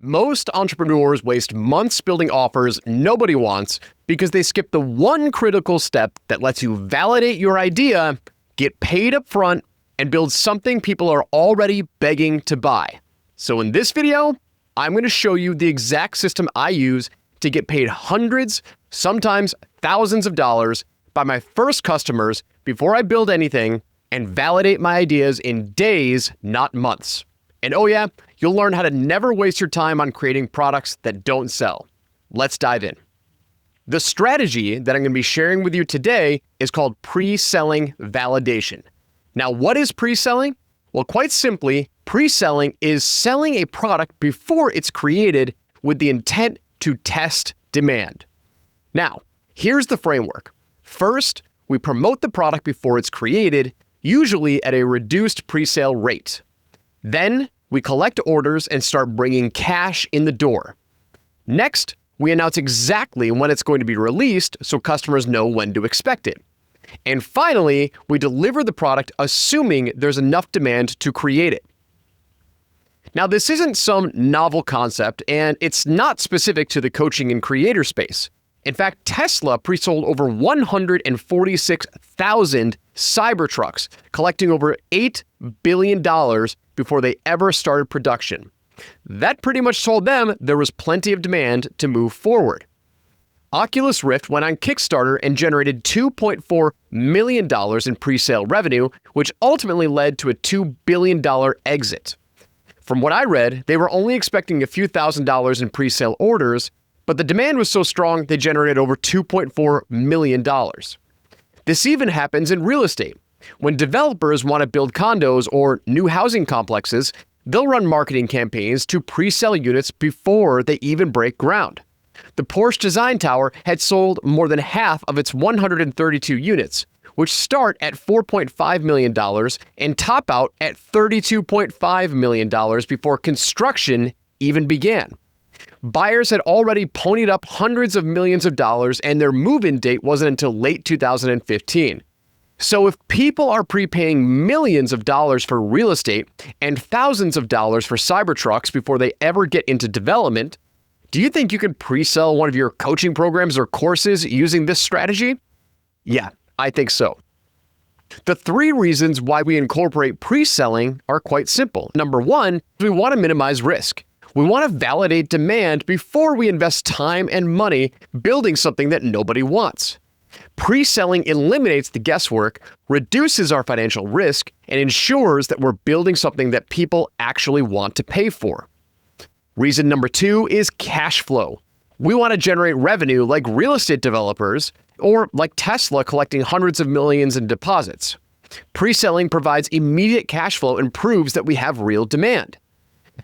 Most entrepreneurs waste months building offers nobody wants because they skip the one critical step that lets you validate your idea, get paid up front, and build something people are already begging to buy. So in this video, I'm going to show you the exact system I use to get paid hundreds, sometimes thousands of dollars by my first customers before I build anything and validate my ideas in days, not months. And oh yeah, you'll learn how to never waste your time on creating products that don't sell. Let's dive in. The strategy that I'm going to be sharing with you today is called pre-selling validation. Now, what is pre-selling? Well, quite simply, pre-selling is selling a product before it's created with the intent to test demand. Now, here's the framework. First, we promote the product before it's created, usually at a reduced pre-sale rate. Then, we collect orders and start bringing cash in the door. Next, we announce exactly when it's going to be released so customers know when to expect it. And finally, we deliver the product assuming there's enough demand to create it. Now, this isn't some novel concept, and it's not specific to the coaching and creator space. In fact, Tesla pre-sold over 146,000 Cybertrucks, collecting over $8 billion before they ever started production. That pretty much told them there was plenty of demand to move forward. Oculus Rift went on Kickstarter and generated $2.4 million in pre-sale revenue, which ultimately led to a $2 billion exit. From what I read, they were only expecting a few $1,000s in pre-sale orders, but the demand was so strong they generated over $2.4 million. This even happens in real estate. When developers want to build condos or new housing complexes, they'll run marketing campaigns to pre-sell units before they even break ground. The Porsche Design Tower had sold more than half of its 132 units, which start at $4.5 million and top out at $32.5 million before construction even began. Buyers had already ponied up hundreds of millions of dollars, and their move-in date wasn't until late 2015. So if people are prepaying millions of dollars for real estate and thousands of dollars for Cybertrucks before they ever get into development, do you think you can pre-sell one of your coaching programs or courses using this strategy? Yeah, I think so. The three reasons why we incorporate pre-selling are quite simple. Number one, we want to minimize risk. We want to validate demand before we invest time and money building something that nobody wants. Pre-selling eliminates the guesswork, reduces our financial risk, and ensures that we're building something that people actually want to pay for. Reason number two is cash flow. We want to generate revenue like real estate developers or like Tesla collecting hundreds of millions in deposits. Pre-selling provides immediate cash flow and proves that we have real demand.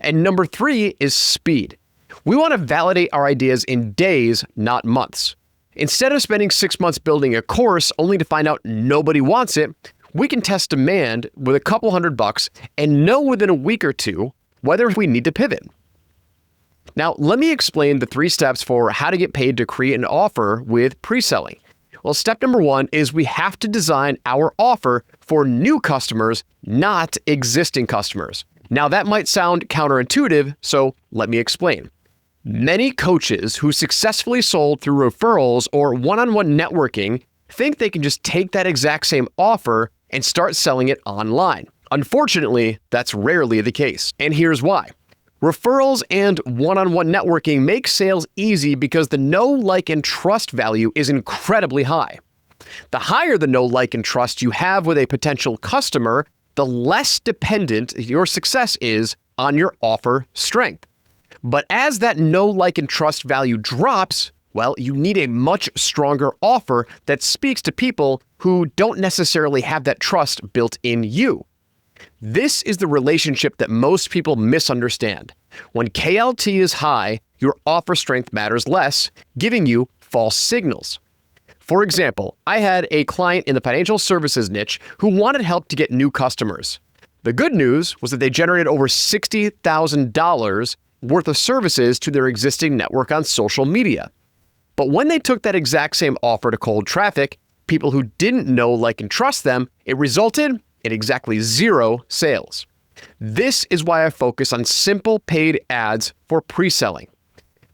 And number three is speed. We want to validate our ideas in days, not months. Instead of spending 6 months building a course only to find out nobody wants it, we can test demand with a couple $100 and know within a week or two whether we need to pivot. Now, let me explain the 3 steps for how to get paid to create an offer with pre-selling. Well, step number 1 is we have to design our offer for new customers, not existing customers. Now, that might sound counterintuitive, so let me explain. Many coaches who successfully sold through referrals or one-on-one networking think they can just take that exact same offer and start selling it online. Unfortunately, that's rarely the case, and here's why. Referrals and one-on-one networking make sales easy because the know, like, and trust value is incredibly high. The higher the know, like, and trust you have with a potential customer, the less dependent your success is on your offer strength. But as that know, like, and trust value drops, well, you need a much stronger offer that speaks to people who don't necessarily have that trust built in you. This is the relationship that most people misunderstand. When KLT is high, your offer strength matters less, giving you false signals. For example, I had a client in the financial services niche who wanted help to get new customers. The good news was that they generated over $60,000 worth of services to their existing network on social media. But when they took that exact same offer to cold traffic, people who didn't know, like, and trust them, it resulted in exactly 0 sales. This is why I focus on simple paid ads for pre-selling.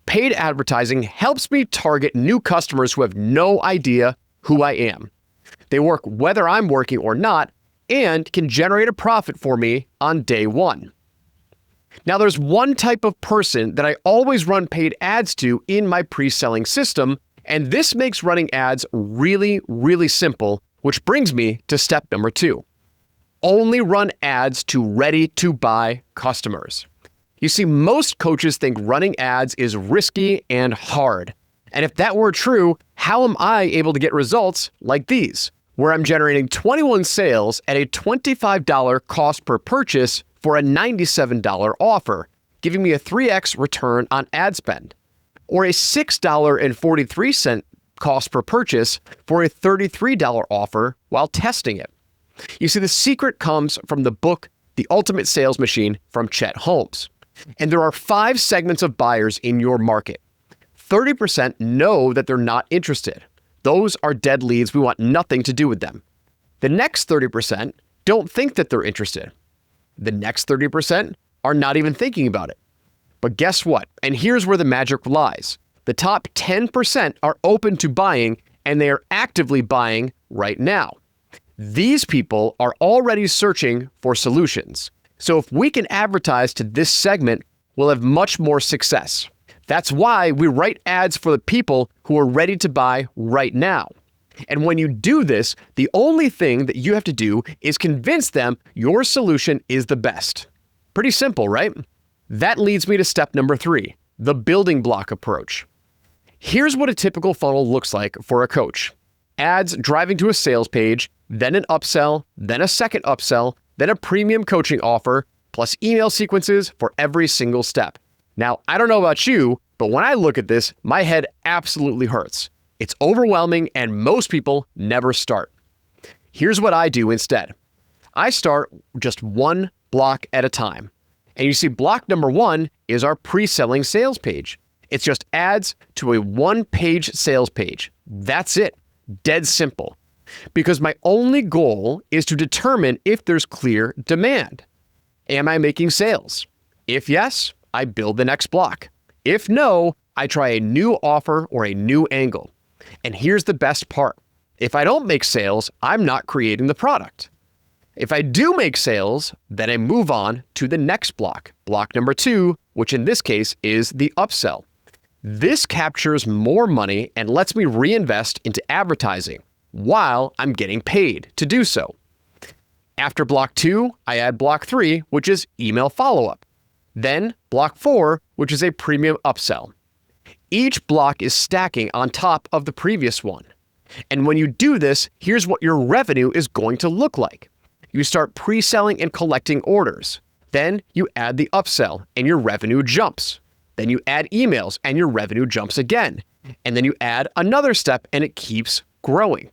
Paid advertising helps me target new customers who have no idea who I am. They work whether I'm working or not and can generate a profit for me on day one. Now, there's one type of person that I always run paid ads to in my pre-selling system, and this makes running ads really, really simple, which brings me to step number 2. Only run ads to ready-to-buy customers. You see, most coaches think running ads is risky and hard. And if that were true, how am I able to get results like these, where I'm generating 21 sales at a $25 cost per purchase for a $97 offer, giving me a 3x return on ad spend, or a $6.43 cost per purchase for a $33 offer while testing it. You see, the secret comes from the book, The Ultimate Sales Machine from Chet Holmes. And there are 5 segments of buyers in your market. 30% know that they're not interested. Those are dead leads. We want nothing to do with them. The next 30% don't think that they're interested. The next 30% are not even thinking about it. But guess what? And here's where the magic lies. The top 10% are open to buying, and they are actively buying right now. These people are already searching for solutions. So if we can advertise to this segment, we'll have much more success. That's why we write ads for the people who are ready to buy right now. And when you do this, the only thing that you have to do is convince them your solution is the best. Pretty simple, right? That leads me to step number 3, the building block approach. Here's what a typical funnel looks like for a coach. Ads driving to a sales page, then an upsell, then a second upsell, then a premium coaching offer, plus email sequences for every single step. Now, I don't know about you, but when I look at this, my head absolutely hurts. It's overwhelming, and most people never start. Here's what I do instead. I start just one block at a time. And you see, block number 1 is our pre-selling sales page. It's just ads to a one-page sales page. That's it. Dead simple. Because my only goal is to determine if there's clear demand. Am I making sales? If yes, I build the next block. If no, I try a new offer or a new angle. And here's the best part. If I don't make sales, I'm not creating the product. If I do make sales, then I move on to the next block, block number 2, which in this case is the upsell. This captures more money and lets me reinvest into advertising while I'm getting paid to do so. After block 2, I add block 3, which is email follow-up. Then block 4, which is a premium upsell. Each block is stacking on top of the previous one. And when you do this, here's what your revenue is going to look like. You start pre-selling and collecting orders. Then you add the upsell and your revenue jumps. Then you add emails and your revenue jumps again. And then you add another step and it keeps growing.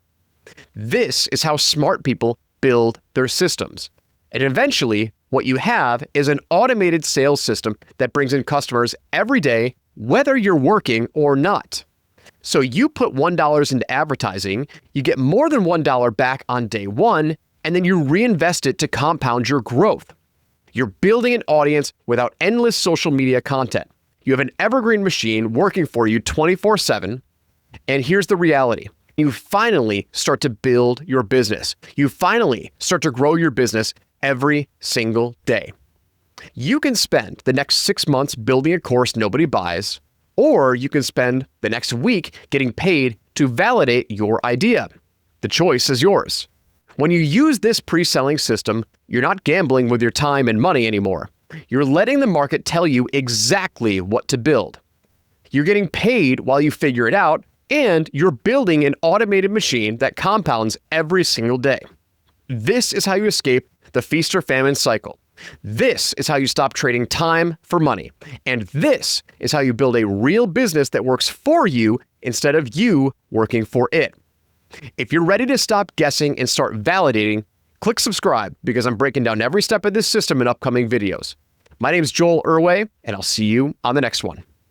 This is how smart people build their systems. And eventually, what you have is an automated sales system that brings in customers every day, whether you're working or not. So you put $1 into advertising, you get more than $1 back on day 1, and then you reinvest it to compound your growth. You're building an audience without endless social media content. You have an evergreen machine working for you 24/7. And here's the reality. You finally start to build your business. You finally start to grow your business every single day. You can spend the next 6 months building a course nobody buys, or you can spend the next week getting paid to validate your idea. The choice is yours. When you use this pre-selling system, you're not gambling with your time and money anymore. You're letting the market tell you exactly what to build. You're getting paid while you figure it out, and you're building an automated machine that compounds every single day. This is how you escape the feast or famine cycle. This is how you stop trading time for money. And this is how you build a real business that works for you instead of you working for it. If you're ready to stop guessing and start validating, click subscribe because I'm breaking down every step of this system in upcoming videos. My name is Joel Irway, and I'll see you on the next one.